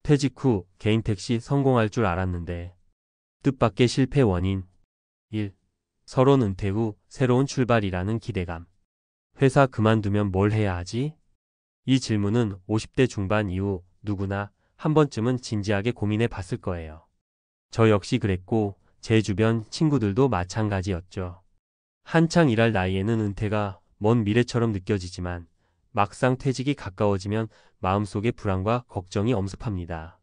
퇴직 후 개인 택시 성공할 줄 알았는데 뜻밖의 실패 원인 1. 서론 은퇴 후 새로운 출발이라는 기대감. 회사 그만두면 뭘 해야 하지? 이 질문은 50대 중반 이후 누구나 한 번쯤은 진지하게 고민해 봤을 거예요. 저 역시 그랬고 제 주변 친구들도 마찬가지였죠. 한창 일할 나이에는 은퇴가 먼 미래처럼 느껴지지만 막상 퇴직이 가까워지면 마음속에 불안과 걱정이 엄습합니다.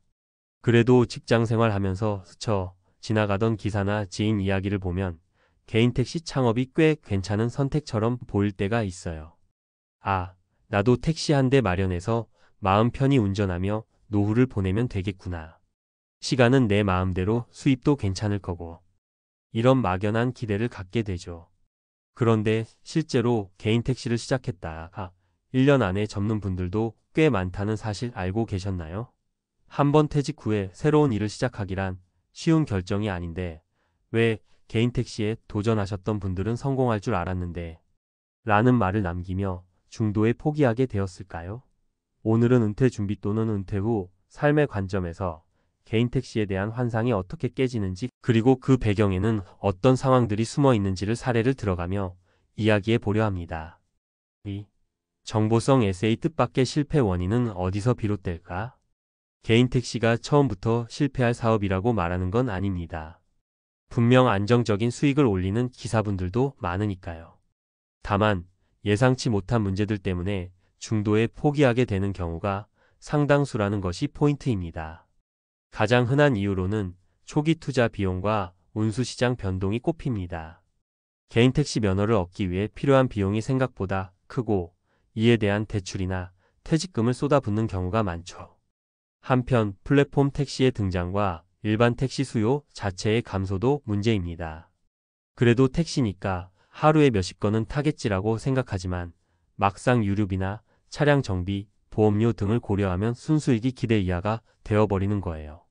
그래도 직장 생활하면서 스쳐 지나가던 기사나 지인 이야기를 보면 개인 택시 창업이 꽤 괜찮은 선택처럼 보일 때가 있어요. 아, 나도 택시 한 대 마련해서 마음 편히 운전하며 노후를 보내면 되겠구나. 시간은 내 마음대로 수입도 괜찮을 거고. 이런 막연한 기대를 갖게 되죠. 그런데 실제로 개인 택시를 시작했다가 1년 안에 접는 분들도 꽤 많다는 사실 알고 계셨나요? 한번 퇴직 후에 새로운 일을 시작하기란 쉬운 결정이 아닌데 왜 개인 택시에 도전하셨던 분들은 성공할 줄 알았는데 라는 말을 남기며 중도에 포기하게 되었을까요? 오늘은 은퇴 준비 또는 은퇴 후 삶의 관점에서 개인 택시에 대한 환상이 어떻게 깨지는지 그리고 그 배경에는 어떤 상황들이 숨어 있는지를 사례를 들어가며 이야기해 보려 합니다. 2. 정보성 에세이 뜻밖의 실패 원인은 어디서 비롯될까? 개인 택시가 처음부터 실패할 사업이라고 말하는 건 아닙니다. 분명 안정적인 수익을 올리는 기사분들도 많으니까요. 다만 예상치 못한 문제들 때문에 중도에 포기하게 되는 경우가 상당수라는 것이 포인트입니다. 가장 흔한 이유로는 초기 투자 비용과 운수시장 변동이 꼽힙니다. 개인 택시 면허를 얻기 위해 필요한 비용이 생각보다 크고 이에 대한 대출이나 퇴직금을 쏟아붓는 경우가 많죠. 한편 플랫폼 택시의 등장과 일반 택시 수요 자체의 감소도 문제입니다. 그래도 택시니까 하루에 몇십 건은 타겠지라고 생각하지만 막상 유류비나 차량 정비, 보험료 등을 고려하면 순수익이 기대 이하가 되어버리는 거예요.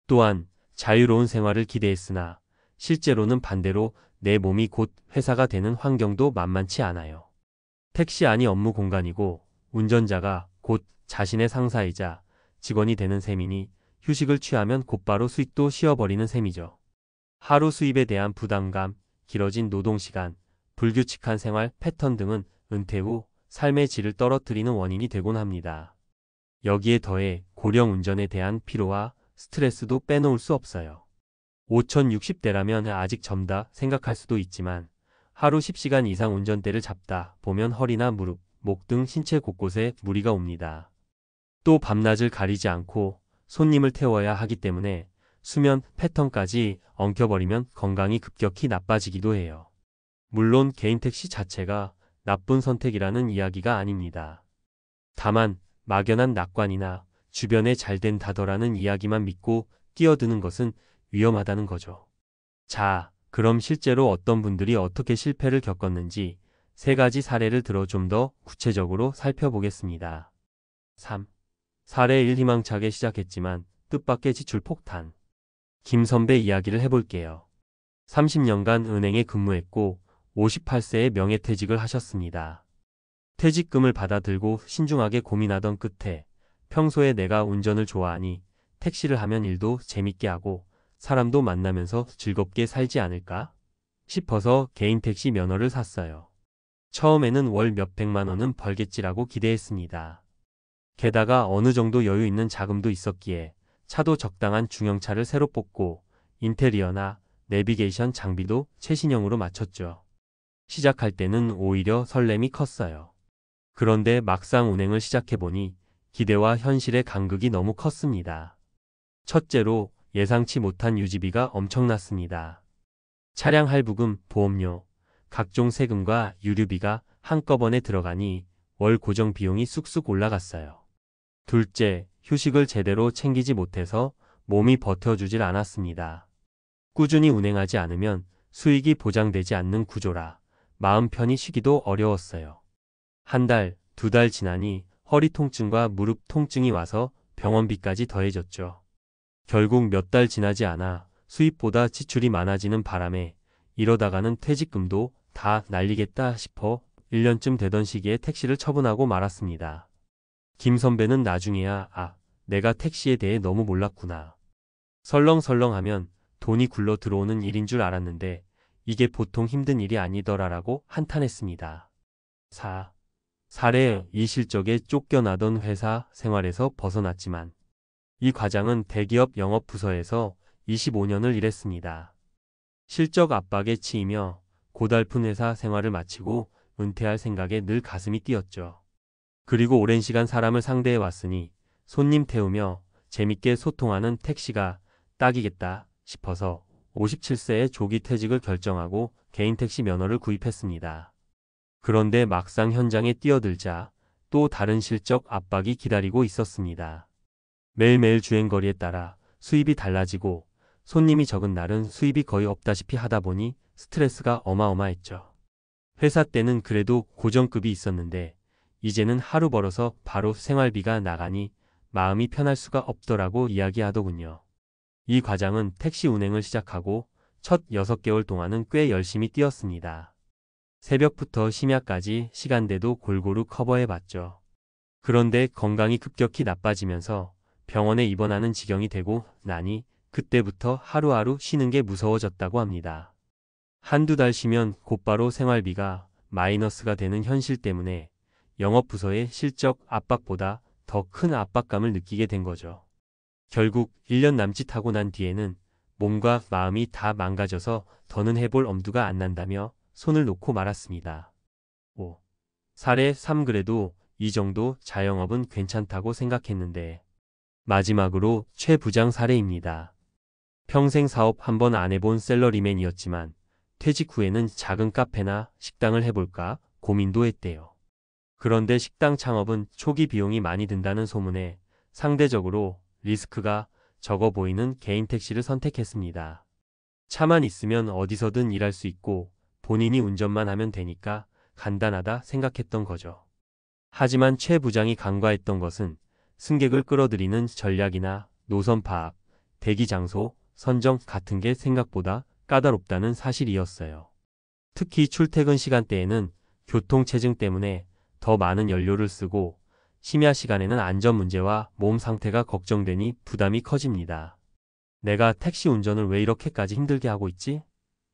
또한 자유로운 생활을 기대했으나 실제로는 반대로 내 몸이 곧 회사가 되는 환경도 만만치 않아요. 택시 안이 업무 공간이고 운전자가 곧 자신의 상사이자 직원이 되는 셈이니 휴식을 취하면 곧바로 수익도 쉬어버리는 셈이죠. 하루 수입에 대한 부담감, 길어진 노동시간, 불규칙한 생활 패턴 등은 은퇴 후 삶의 질을 떨어뜨리는 원인이 되곤 합니다. 여기에 더해 고령 운전에 대한 피로와 스트레스도 빼놓을 수 없어요. 5060대라면 아직 젊다 생각할 수도 있지만 하루 10시간 이상 운전대를 잡다 보면 허리나 무릎, 목 등 신체 곳곳에 무리가 옵니다. 또 밤낮을 가리지 않고 손님을 태워야 하기 때문에 수면 패턴까지 엉켜버리면 건강이 급격히 나빠지기도 해요. 물론 개인 택시 자체가 나쁜 선택이라는 이야기가 아닙니다. 다만 막연한 낙관이나 주변에 잘 된다더라는 이야기만 믿고 뛰어드는 것은 위험하다는 거죠. 자, 그럼 실제로 어떤 분들이 어떻게 실패를 겪었는지 3가지 사례를 들어 좀 더 구체적으로 살펴보겠습니다. 3. 사례 1 희망차게 시작했지만 뜻밖의 지출 폭탄. 김 선배 이야기를 해볼게요. 30년간 은행에 근무했고 58세에 명예퇴직을 하셨습니다. 퇴직금을 받아 들고 신중하게 고민하던 끝에 평소에 내가 운전을 좋아하니 택시를 하면 일도 재밌게 하고 사람도 만나면서 즐겁게 살지 않을까 싶어서 개인 택시 면허를 샀어요. 처음에는 월 몇백만 원은 벌겠지라고 기대했습니다. 게다가 어느 정도 여유 있는 자금도 있었기에 차도 적당한 중형차를 새로 뽑고 인테리어나 내비게이션 장비도 최신형으로 맞췄죠. 시작할 때는 오히려 설렘이 컸어요. 그런데 막상 운행을 시작해보니 기대와 현실의 간극이 너무 컸습니다. 첫째로 예상치 못한 유지비가 엄청났습니다. 차량 할부금, 보험료, 각종 세금과 유류비가 한꺼번에 들어가니 월 고정 비용이 쑥쑥 올라갔어요. 둘째, 휴식을 제대로 챙기지 못해서 몸이 버텨주질 않았습니다. 꾸준히 운행하지 않으면 수익이 보장되지 않는 구조라 마음 편히 쉬기도 어려웠어요. 1달, 2달 지나니 허리 통증과 무릎 통증이 와서 병원비까지 더해졌죠. 결국 몇 달 지나지 않아 수입보다 지출이 많아지는 바람에 이러다가는 퇴직금도 다 날리겠다 싶어 1년쯤 되던 시기에 택시를 처분하고 말았습니다. 김 선배는 나중에야 내가 택시에 대해 너무 몰랐구나. 설렁설렁하면 돈이 굴러 들어오는 일인 줄 알았는데 이게 보통 힘든 일이 아니더라라고 한탄했습니다. 4. 사례 이 실적에 쫓겨나던 회사 생활에서 벗어났지만 이 과장은 대기업 영업부서에서 25년을 일했습니다. 실적 압박에 치이며 고달픈 회사 생활을 마치고 은퇴할 생각에 늘 가슴이 뛰었죠. 그리고 오랜 시간 사람을 상대해 왔으니 손님 태우며 재밌게 소통하는 택시가 딱이겠다 싶어서 57세에 조기 퇴직을 결정하고 개인 택시 면허를 구입했습니다. 그런데 막상 현장에 뛰어들자 또 다른 실적 압박이 기다리고 있었습니다. 매일매일 주행거리에 따라 수입이 달라지고 손님이 적은 날은 수입이 거의 없다시피 하다 보니 스트레스가 어마어마했죠. 회사 때는 그래도 고정급이 있었는데 이제는 하루 벌어서 바로 생활비가 나가니 마음이 편할 수가 없더라고 이야기하더군요. 이 과장은 택시 운행을 시작하고 첫 6개월 동안은 꽤 열심히 뛰었습니다. 새벽부터 심야까지 시간대도 골고루 커버해봤죠. 그런데 건강이 급격히 나빠지면서 병원에 입원하는 지경이 되고 나니 그때부터 하루하루 쉬는 게 무서워졌다고 합니다. 한두 달 쉬면 곧바로 생활비가 마이너스가 되는 현실 때문에 영업부서의 실적 압박보다 더 큰 압박감을 느끼게 된 거죠. 결국 1년 남짓하고 난 뒤에는 몸과 마음이 다 망가져서 더는 해볼 엄두가 안 난다며 손을 놓고 말았습니다. 5. 사례 3 그래도 이 정도 자영업은 괜찮다고 생각했는데 마지막으로 최 부장 사례입니다. 평생 사업 한번 안 해본 샐러리맨이었지만 퇴직 후에는 작은 카페나 식당을 해볼까 고민도 했대요. 그런데 식당 창업은 초기 비용이 많이 든다는 소문에 상대적으로 리스크가 적어 보이는 개인 택시를 선택했습니다. 차만 있으면 어디서든 일할 수 있고 본인이 운전만 하면 되니까 간단하다 생각했던 거죠. 하지만 최 부장이 간과했던 것은 승객을 끌어들이는 전략이나 노선 파악, 대기 장소, 선정 같은 게 생각보다 까다롭다는 사실이었어요. 특히 출퇴근 시간대에는 교통체증 때문에 더 많은 연료를 쓰고 심야 시간에는 안전 문제와 몸 상태가 걱정되니 부담이 커집니다. 내가 택시 운전을 왜 이렇게까지 힘들게 하고 있지?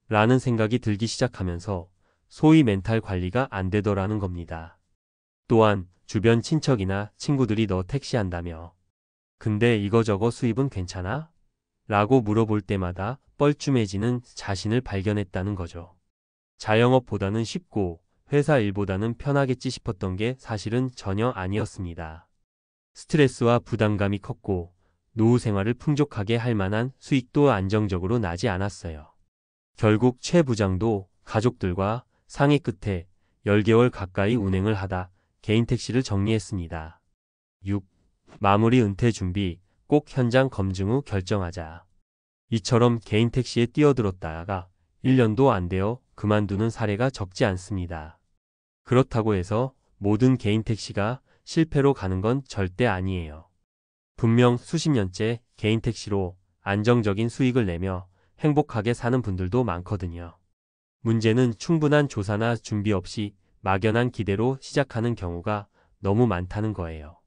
라는 생각이 들기 시작하면서 소위 멘탈 관리가 안 되더라는 겁니다. 또한 주변 친척이나 친구들이 너 택시 한다며 근데 이거저거 수입은 괜찮아? 라고 물어볼 때마다 뻘쭘해지는 자신을 발견했다는 거죠. 자영업보다는 쉽고 회사 일보다는 편하겠지 싶었던 게 사실은 전혀 아니었습니다. 스트레스와 부담감이 컸고 노후 생활을 풍족하게 할 만한 수익도 안정적으로 나지 않았어요. 결국 최 부장도 가족들과 상의 끝에 10개월 가까이 운행을 하다 개인 택시를 정리했습니다. 6. 마무리 은퇴 준비, 꼭 현장 검증 후 결정하자. 이처럼 개인 택시에 뛰어들었다가 1년도 안 되어 그만두는 사례가 적지 않습니다. 그렇다고 해서 모든 개인 택시가 실패로 가는 건 절대 아니에요. 분명 수십 년째 개인 택시로 안정적인 수익을 내며 행복하게 사는 분들도 많거든요. 문제는 충분한 조사나 준비 없이 막연한 기대로 시작하는 경우가 너무 많다는 거예요.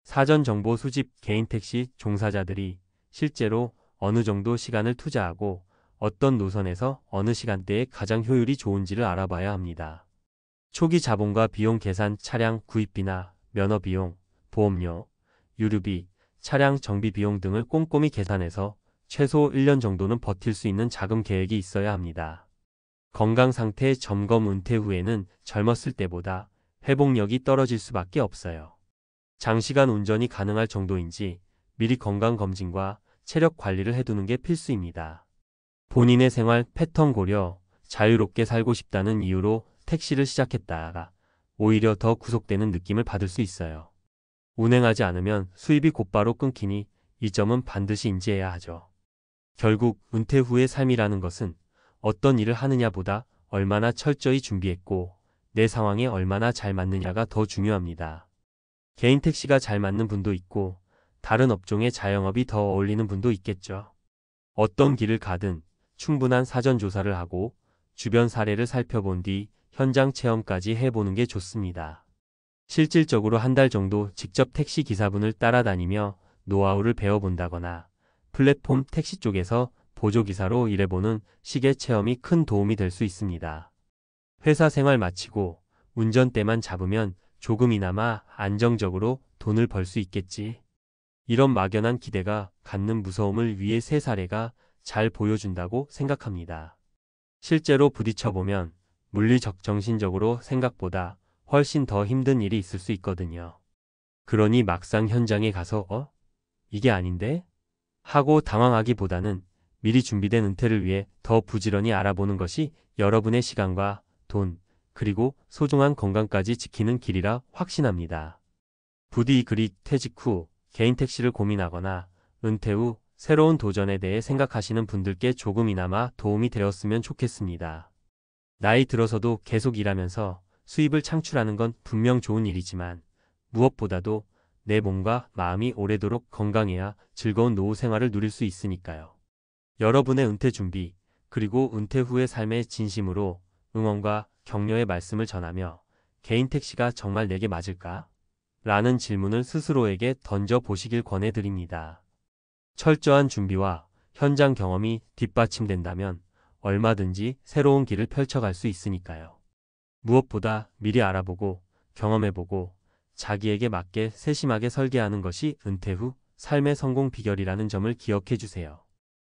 사전 정보 수집 개인 택시 종사자들이 실제로 어느 정도 시간을 투자하고 어떤 노선에서 어느 시간대에 가장 효율이 좋은지를 알아봐야 합니다. 초기 자본과 비용 계산 차량 구입비나 면허 비용, 보험료, 유류비, 차량 정비 비용 등을 꼼꼼히 계산해서 최소 1년 정도는 버틸 수 있는 자금 계획이 있어야 합니다. 건강 상태 점검 은퇴 후에는 젊었을 때보다 회복력이 떨어질 수밖에 없어요. 장시간 운전이 가능할 정도인지 미리 건강검진과 체력 관리를 해두는 게 필수입니다. 본인의 생활 패턴 고려, 자유롭게 살고 싶다는 이유로 택시를 시작했다가 오히려 더 구속되는 느낌을 받을 수 있어요. 운행하지 않으면 수입이 곧바로 끊기니 이 점은 반드시 인지해야 하죠. 결국 은퇴 후의 삶이라는 것은 어떤 일을 하느냐보다 얼마나 철저히 준비했고 내 상황에 얼마나 잘 맞느냐가 더 중요합니다. 개인 택시가 잘 맞는 분도 있고 다른 업종의 자영업이 더 어울리는 분도 있겠죠. 어떤 길을 가든 충분한 사전 조사를 하고 주변 사례를 살펴본 뒤 현장 체험까지 해보는 게 좋습니다. 실질적으로 한 달 정도 직접 택시 기사분을 따라다니며 노하우를 배워본다거나 플랫폼 택시 쪽에서 보조기사로 일해보는 식의 체험이 큰 도움이 될 수 있습니다. 회사 생활 마치고 운전대만 잡으면 조금이나마 안정적으로 돈을 벌 수 있겠지. 이런 막연한 기대가 갖는 무서움을 위해 세 사례가 잘 보여준다고 생각합니다. 실제로 부딪혀보면 물리적 정신적으로 생각보다 훨씬 더 힘든 일이 있을 수 있거든요. 그러니 막상 현장에 가서 이게 아닌데? 하고 당황하기보다는 미리 준비된 은퇴를 위해 더 부지런히 알아보는 것이 여러분의 시간과 돈, 그리고 소중한 건강까지 지키는 길이라 확신합니다. 부디 그리 퇴직 후 개인 택시를 고민하거나 은퇴 후 새로운 도전에 대해 생각하시는 분들께 조금이나마 도움이 되었으면 좋겠습니다. 나이 들어서도 계속 일하면서 수입을 창출하는 건 분명 좋은 일이지만 무엇보다도 내 몸과 마음이 오래도록 건강해야 즐거운 노후 생활을 누릴 수 있으니까요. 여러분의 은퇴 준비, 그리고 은퇴 후의 삶에 진심으로 응원과 격려의 말씀을 전하며 개인 택시가 정말 내게 맞을까? 라는 질문을 스스로에게 던져보시길 권해드립니다. 철저한 준비와 현장 경험이 뒷받침된다면 얼마든지 새로운 길을 펼쳐갈 수 있으니까요. 무엇보다 미리 알아보고 경험해보고 자기에게 맞게 세심하게 설계하는 것이 은퇴 후 삶의 성공 비결이라는 점을 기억해 주세요.